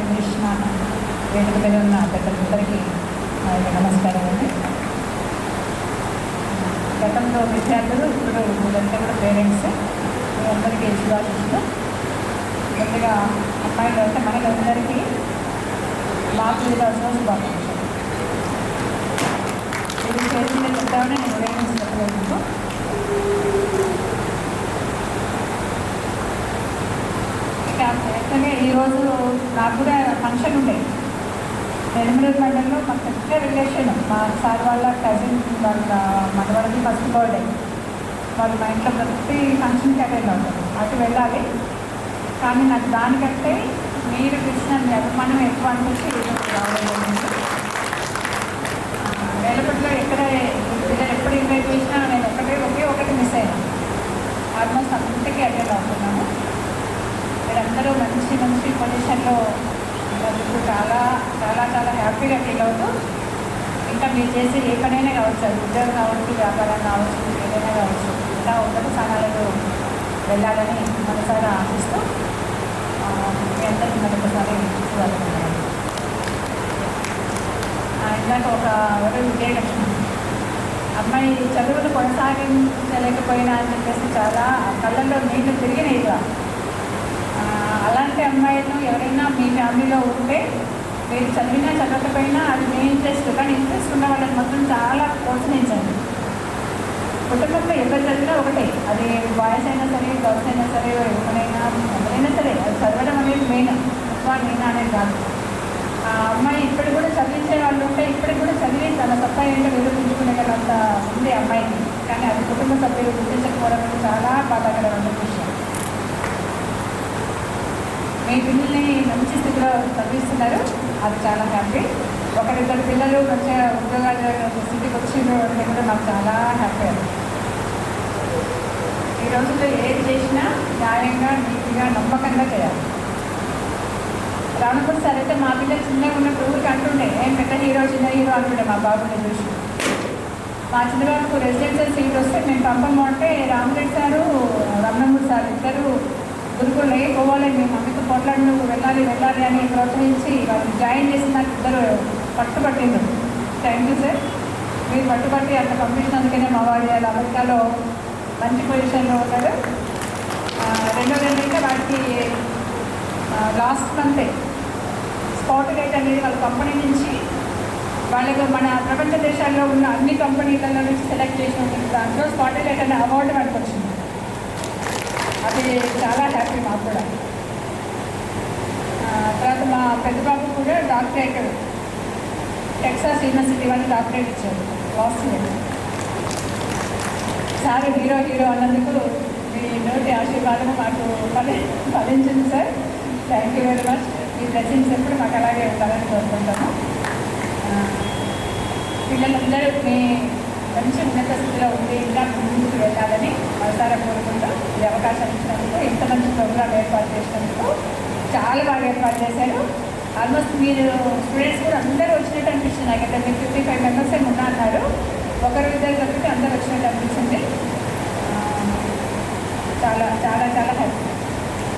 కృష్ణ వేదిక మీద ఉన్న పెద్దలందరికీ నమస్కారం అండి. గతంలో విద్యార్థులు, ఇప్పుడు వీళ్ళంతా కూడా పేరెంట్స్, మీ అందరికీ శుభాశిస్తూ ముందుగా అమ్మాయిలు అంటే మనలందరికీ మాతృదినోత్సవం శుభాకాంక్షలు. ఇది చేసింది చెప్తామని నేను పేరెంట్స్ చెప్పలేదు. యాక్చువల్గా ఈరోజు నాకు కూడా ఫంక్షన్ ఉండేది. నెల్లూరు మండలంలో మా పెద్ద రిలేషన్, మా సార్ వాళ్ళ కజిన్ వాళ్ళ మనవాళ్ళకి ఫస్ట్ బర్త్డే. వాళ్ళు మా ఇంట్లో ప్రతి ఫంక్షన్కి అటెండ్ అవుతారు. అటు వెళ్ళాలి, కానీ నాకు దానికంటే మీరు కృష్ణ మీ అభిమానం ఎక్కువ అనిపించి రావడం. వేలపట్లో ఎక్కడ పిల్లలు ఎప్పుడు ఇన్వైట్ చేసినా నేను ఒకటి మిస్ అయ్యాను. ఆల్మోస్ట్ అంతకి అటెండ్ అవుతున్నాను. మీరందరూ మంచి మంచి పొజిషన్లో ఉన్నందుకు చాలా చాలా చాలా హ్యాపీగా ఫీల్ అవుతూ, ఇంకా మీరు చేసి ఏ పనైనా కావచ్చు, అది ఉద్యోగం కావచ్చు, వ్యాపారం కావచ్చు, ఏదైనా కావచ్చు, ఇంకా ఉన్నత స్థానాలకు వెళ్ళాలని మనసారా ఆశిస్తూ మీ అందరికీ మరొకసారి చూడాలనుకున్నాను. ఇందాక ఎవరు విజయలక్ష్మి అమ్మాయి చదువులు కొనసాగించలేకపోయినా అని చెప్పేసి చాలా కళ్ళల్లో నీళ్ళు తిరిగినాయిగా. అలాంటి అమ్మాయిలను ఎవరైనా మీ ఫ్యామిలీలో ఉంటే, మీరు చదివినా చదవకపోయినా అది మీ ఇంట్రెస్ట్, కానీ ఇంట్రెస్ట్ ఉన్న వాళ్ళని మొత్తం చాలా ప్రోత్సహించండి. కుటుంబంలో ఎవరు చదివినా ఒకటే, అది బాయ్స్ అయినా సరే, గర్ల్స్ అయినా సరే, ఎవరైనా సరే, అది చదవడం అనేది మెయిన్, ఎక్కువ మెయిన్ అనేది కాదు. ఆ అమ్మాయి ఇప్పుడు కూడా చదివించే వాళ్ళు ఉంటే ఇప్పటికి కూడా చదివి తన సత్తా ఏంటో నిరూపించుకునేంత ఉంది అమ్మాయికి, కానీ అది కుటుంబ సభ్యులు గుర్తించకపోవడం చాలా బాధాకరమైన విషయం. మీ పిల్లల్ని మంచి స్థితిలో చదివిస్తున్నారు, అది చాలా హ్యాపీ. ఒకరిద్దరు పిల్లలు మంచిగా ఉద్యోగాలు స్థితికి వచ్చిండ్రు అంటే కూడా నాకు చాలా హ్యాపీ. ఈ రోజుల్లో ఏది చేసినా న్యాయంగా, నీట్గా, నమ్మకంగా చేయాలి. రాణపూర్ సార్ అయితే మా పిల్లలు చిన్నగా ఉన్నప్పుడు ఊరికి అంటుండే, ఏం పెద్ద చిన్న హీరో అంటుండే మా బాబుని చూసి. మా చిన్నబాబుకు రెసిడెన్షియల్ సీట్ వస్తే మేము పంపము అంటే రామరెడ్డి సారు, రమణమూర్తి సార్ ఇద్దరు గురుకులు పోవాలి, మీ మమ్మీతో పోట్లాడి నువ్వు వెళ్ళాలి అని ప్రోత్సహించి వాళ్ళు జాయిన్ చేసి నాకు ఇద్దరు పట్టుబట్టిండు. థ్యాంక్ యూ సార్, మీరు పట్టుబట్టి అంత పంపించినందుకనే మా వాడు అమెరికాలో మంచి పొజిషన్లో ఉన్నాడు. రెండోది ఏంటంటే వాటికి లాస్ట్ మంతే స్పాట్ రేట్ అనేది వాళ్ళ కంపెనీ నుంచి వాళ్ళకు మన ప్రపంచ దేశాల్లో ఉన్న అన్ని కంపెనీలలో నుంచి సెలెక్ట్ చేసిన దాంట్లో స్పాట్ రేట్ అనే అవార్డు వాడికి వచ్చింది. అది చాలా హ్యాపీ మాకు కూడా. తర్వాత మా పెద్ద బాబు కూడా డాక్టరేట్, టెక్సాస్ యూనివర్సిటీ వాళ్ళు డాక్టరేట్ ఇచ్చారు లాస్ట్ ఇయర్. సార్ హీరో అన్నందుకు మీ నోటి ఆశీర్వాదం మాకు ఫలించింది sir. Thank you very much. ఈ బ్లెస్సింగ్స్ ఎప్పుడు మాకు అలాగే ఉండాలని కోరుకుంటాము. పిల్లలందరూ మీ మంచి ఉన్నత స్థితిలో ఉండి ఇంకా ముందుకు వెళ్ళాలని మనసారా కోరుకుంటూ ఈ అవకాశం ఇచ్చినందుకు, ఇంత మంచి ప్రోగ్రాం ఏర్పాటు చేసినందుకు చాలా బాగా ఏర్పాటు చేశారు. ఆల్మోస్ట్ మీరు స్టూడెంట్స్ కూడా అందరూ వచ్చినట్టు అనిపిస్తుంది. నాకైతే మీరు 55 మెంబర్స్ ఏమి ఉన్నా అన్నారు, ఒకరు ఇద్దరు కలిపి అందరూ వచ్చినట్టు అనిపించింది. చాలా చాలా చాలా హ్యాపీ.